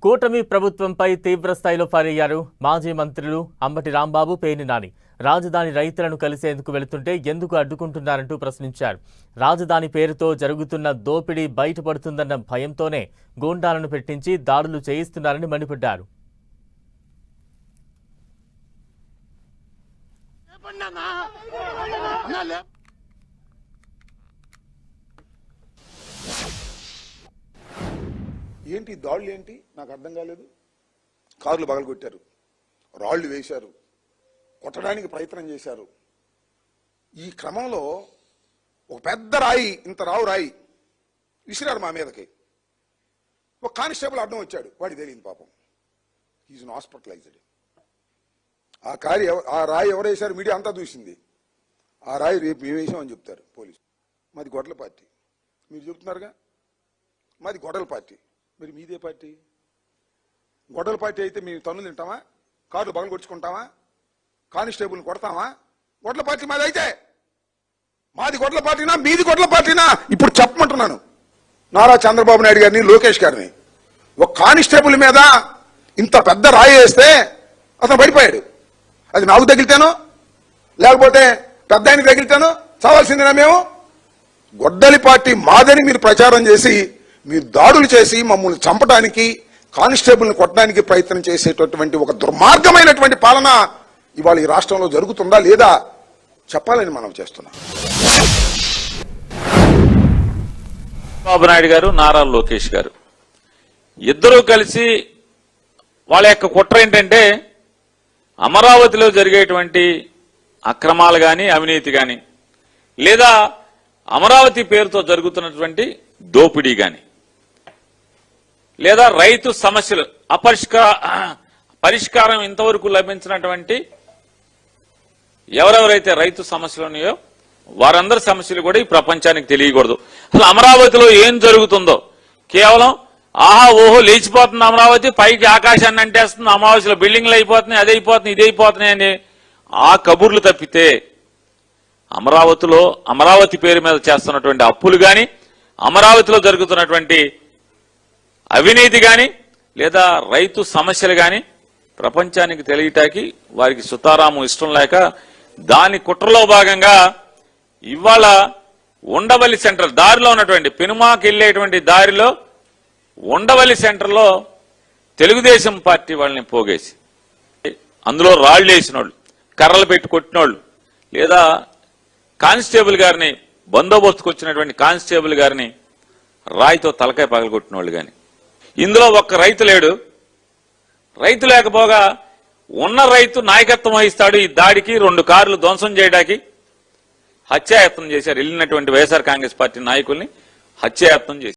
కూటమి ప్రభుత్వంపై తీవ్ర స్థాయిలో ఫైరయ్యారు మాజీ మంత్రులు అంబటి రాంబాబు, పేర్ని నాని. రాజధాని రైతులను కలిసేందుకు వెళుతుంటే ఎందుకు అడ్డుకుంటున్నారంటూ ప్రశ్నించారు. రాజధాని పేరుతో జరుగుతున్న దోపిడీ బయటపడుతుందన్న భయంతోనే గూండాలను పెట్టించి దాడులు చేయిస్తున్నారని మండిపడ్డారు. ఏంటి దాడులు ఏంటి నాకు అర్థం కాలేదు. కార్లు పగలగొట్టారు, రాళ్లు వేశారు, కొట్టడానికి ప్రయత్నం చేశారు. ఈ క్రమంలో ఒక పెద్ద రాయి, ఇంత రాయి విసిరారు మా మీదకి. ఒక కానిస్టేబుల్ అడ్డం వచ్చాడు, వాడికి తెలియదు పాపం. Is hospitalised. ఆ రాయి ఎవరు వేశారు మీడియా అంతా చూసింది. ఆ రాయి రేపు మేము వేసామని చెప్తారు పోలీసు. మాది గొడ్డల పార్టీ, మీరు చెప్తున్నారుగా మాది గొడ్డల పార్టీ. మరి మీదే పార్టీ. గొడ్డల పార్టీ అయితే మేము తన్నులు తింటామా, కార్లు బగలు కొట్టుకుంటామా, కానిస్టేబుల్ని కొడతామా? గొడ్ల పార్టీ మాది అయితే. మాది గొడ్ల పార్టీనా మీది గొడ్ల పార్టీనా ఇప్పుడు చెప్పమంటున్నాను. నారా చంద్రబాబు నాయుడు గారిని, లోకేష్ గారిని. ఒక కానిస్టేబుల్ మీద ఇంత పెద్ద రాయి వేస్తే అతను పడిపోయాడు. అది నాకు తగిలితేనో లేకపోతే పెద్ద ఆయనకి తగిలితేనో చావాల్సిందేనా మేము? గొడ్డలి పార్టీ మాదని మీరు ప్రచారం చేసి మీరు దాడులు చేసి మమ్మల్ని చంపడానికి, కానిస్టేబుల్ని కొట్టడానికి ప్రయత్నం చేసేటటువంటి ఒక దుర్మార్గమైనటువంటి పాలన ఇవాళ ఈ రాష్ట్రంలో జరుగుతుందా లేదా చెప్పాలని మనం చేస్తున్నాం. చంద్రబాబు నాయుడు గారు, నారా లోకేష్ గారు ఇద్దరూ కలిసి వాళ్ళ యొక్క కుట్ర ఏంటంటే అమరావతిలో జరిగేటువంటి అక్రమాలు గాని, అవినీతి గాని, లేదా అమరావతి పేరుతో జరుగుతున్నటువంటి దోపిడీ గాని, లేదా రైతు సమస్యలు పరిష్కారం ఇంతవరకు లభించినటువంటి ఎవరెవరైతే రైతు సమస్యలు ఉన్నాయో వారందరి సమస్యలు కూడా ఈ ప్రపంచానికి తెలియకూడదు. అసలు అమరావతిలో ఏం జరుగుతుందో కేవలం ఆహా ఓహో లేచిపోతుంది అమరావతి, పైకి ఆకాశాన్ని అంటేస్తుంది, అమావాస్యలో బిల్డింగ్లు అయిపోతున్నాయి, అది అయిపోతున్నాయి, ఇది అయిపోతున్నాయి అని ఆ కబుర్లు తప్పితే అమరావతిలో అమరావతి పేరు మీద చేస్తున్నటువంటి అప్పులు గాని, అమరావతిలో జరుగుతున్నటువంటి అవినీతి గాని, లేదా రైతు సమస్యలు గాని ప్రపంచానికి తెలియటానికి వారికి సుతారాము ఇష్టం లేక దాని కుట్రలో భాగంగా ఇవాళ ఉండవల్లి సెంటర్ దారిలో ఉన్నటువంటి పెనుమాకి వెళ్లేటువంటి దారిలో ఉండవల్లి సెంటర్లో తెలుగుదేశం పార్టీ వాళ్ళని పోగేసి అందులో రాళ్లు వేసిన వాళ్ళు, కర్రలు పెట్టి కొట్టినోళ్ళు, లేదా కానిస్టేబుల్ గారిని బందోబస్తుకు వచ్చినటువంటి కానిస్టేబుల్ గారిని రాయితో తలకాయ పగలగొట్టిన వాళ్ళు గాని, ఇందులో ఒక్క రైతు లేడు. రైతు లేకపోగా ఉన్న రైతు నాయకత్వం వహిస్తాడు. ఈ దాడికి 2 కార్లు ధ్వంసం చేయడానికి హత్యాయత్నం చేశారు. వెళ్ళినటువంటి వైఎస్ఆర్ కాంగ్రెస్ పార్టీ నాయకుల్ని హత్యాయత్నం చేశారు.